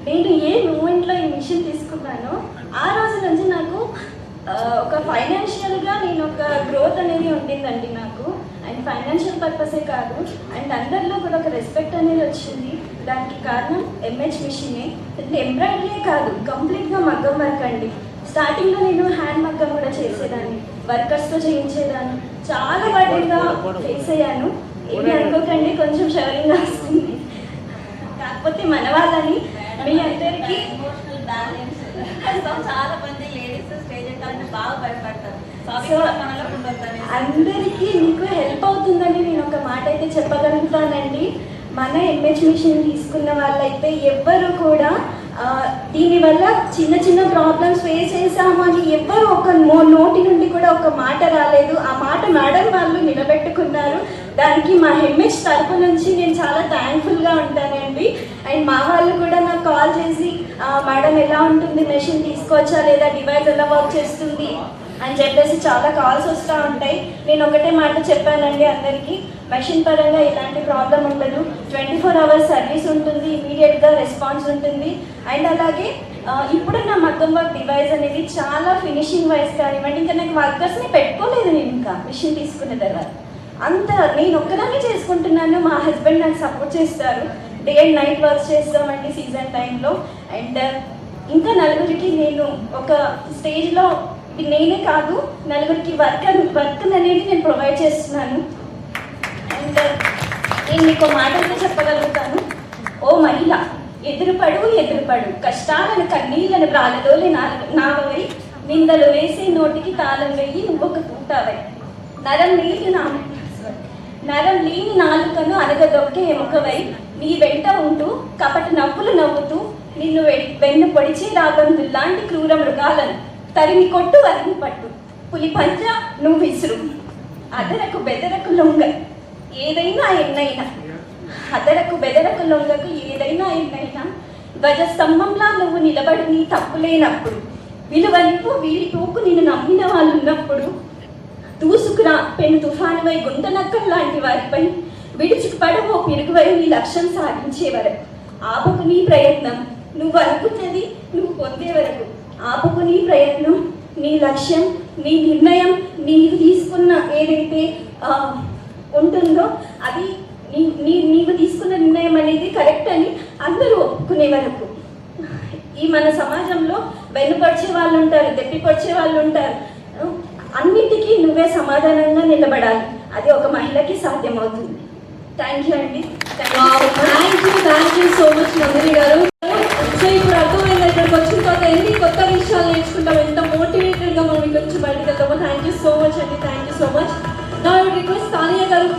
నేను ఏ మూమెంట్లో ఈ మిషన్ తీసుకున్నానో ఆ రోజు నుంచి నాకు ఒక ఫైనాన్షియల్గా నేను ఒక గ్రోత్ అనేది ఉండిందండి నాకు. అండ్ ఫైనాన్షియల్ పర్పసే కాదు, అండ్ అందరిలో కూడా ఒక రెస్పెక్ట్ అనేది వచ్చింది. దానికి కారణం ఎంహెచ్ మిషనే. ఎంబ్రాయిడరీ కాదు, కంప్లీట్గా మగ్గం వర్క్ అండి. స్టార్టింగ్లో నేను హ్యాండ్ మగ్గం కూడా చేసేదాన్ని, వర్కర్స్తో చేయించేదాన్ని. చాలా వాటిగా ఫేస్ అయ్యాను. ఏమి అనుకోకండి, కొంచెం షవరింగ్గా వస్తుంది. కాకపోతే మన వాళ్ళని మీ అందరికీ ఎమోషనల్ బ్యాలెన్స్ చాలా మంది లేడీస్ స్టేజ్ ఎక్కాలని బాగా భయపడతారు. అందరికీ మీకు హెల్ప్ అవుతుందని నేను ఒక మాట అయితే చెప్పగలుగుతానండి. మన ఎంహెచ్ మిషన్ తీసుకున్న వాళ్ళైతే ఎవ్వరు కూడా దీనివల్ల చిన్న చిన్న ప్రాబ్లమ్స్ ఫేస్ చేసాము అని ఎవ్వరు ఒక నోటి నుండి కూడా ఒక మాట రాలేదు. ఆ మాట మేడం వాళ్ళు నిలబెట్టుకున్నారు. దానికి మా ఎంహెచ్ తరపు నుంచి నేను చాలా థ్యాంక్ఫుల్గా ఉంటానండి. అండ్ మా వాళ్ళు కూడా నాకు కాల్ చేసి మేడం ఎలా ఉంటుంది, మెషిన్ తీసుకోవచ్చా లేదా, డివైస్ ఎలా వర్క్ చేస్తుంది అని చెప్పేసి చాలా కాల్స్ వస్తూ ఉంటాయి. నేను ఒకటే మాట చెప్పానండి అందరికీ, మెషిన్ పరంగా ఎలాంటి ప్రాబ్లం ఉండదు. 24 hours సర్వీస్ ఉంటుంది, ఇమీడియట్గా రెస్పాన్స్ ఉంటుంది. అండ్ అలాగే ఇప్పుడున్న మగ్గం వర్క్ డివైస్ అనేది చాలా ఫినిషింగ్ వైజ్ కానివ్వండి, ఇంకా నాకు వర్కర్స్ని పెట్టుకోలేదు నేను ఇంకా మిషన్ తీసుకున్న తర్వాత. అంత నేను ఒక్కదాన్ని చేసుకుంటున్నాను. మా హస్బెండ్ నాకు సపోర్ట్ చేస్తారు. డే అండ్ నైట్ వర్క్ చేస్తామండి సీజన్ టైంలో. అండ్ ఇంకా నలుగురికి నేను ఒక స్టేజ్లో నేనే కాదు, నలుగురికి వర్క్ అనేది నేను ప్రొవైడ్ చేస్తున్నాను. అండ్ నేను మీకు మాటలతో చెప్పగలుగుతాను, ఓ మహిళ ఎదురుపడు కష్టాలను కన్నీళ్లను ప్రాలదోలి నావై, నిందలు వేసి నోటికి తాళం వేయి నువ్వొక తూటావై, నరం లేని నాలుకను అనగదొక్కే ఎముకవై, నీ వెంట ఉంటూ కపట నవ్వులు నవ్వుతూ నిన్ను వెన్ను పొడిచి రాబందుల్లాంటి క్రూర మృగాలను తరిమి కొట్టు వరిమి పట్టు, పులి పంజ నువ్వు విసురు, అదరకు బెదరకు లొంగ ఏదైనా ఎన్నైనా, అదరకు బెదరకు లొంగకు ఏదైనా ఎన్నైనా, ధ్వజస్తంభంలా నువ్వు నిలబడి నీ తప్పు లేనప్పుడు, విలువలిపు వీరి తూకు నిన్ను నమ్మిన వాళ్ళు ఉన్నప్పుడు, దూసుకురా పెను తుఫానువై గుంటనక్కల లాంటి వారిపై విడుచుకు పడవో పిరుగువై నీ లక్ష్యం సాధించే వరకు, ఆపకు నీ ప్రయత్నం నువ్వు అనుకున్నది నువ్వు పొందే వరకు, ఆపకు నీ ప్రయత్నం, నీ లక్ష్యం, నీ నిర్ణయం, నీవు తీసుకున్న ఏదైతే ఉంటుందో అది నీవు తీసుకున్న నిర్ణయం అనేది కరెక్ట్ అని అందరూ ఒప్పుకునే వరకు. ఈ మన సమాజంలో వెన్నుపరిచే వాళ్ళు ఉంటారు, దెప్పిపరిచే వాళ్ళు ఉంటారు. అన్నిటికీ నువ్వే సమాధానంగా నిలబడాలి. అది ఒక మహిళకి సాధ్యమవుతుంది. థ్యాంక్ యూ అండి. Thank you so much Nandini గారు. సో ఇప్పుడు అర్థమైంది, ఇక్కడికి వచ్చిన తర్వాత ఎన్ని కొత్త విషయాలు నేర్చుకుంటాం, ఎంత మోటివేటెడ్గా మనం ఇక్కడ నుంచి బయటకు వెళ్తామో. థ్యాంక్ యూ సో మచ్ అండి, థ్యాంక్ యూ సో మచ్. నా రిక్వెస్ట్ తానియా గారు.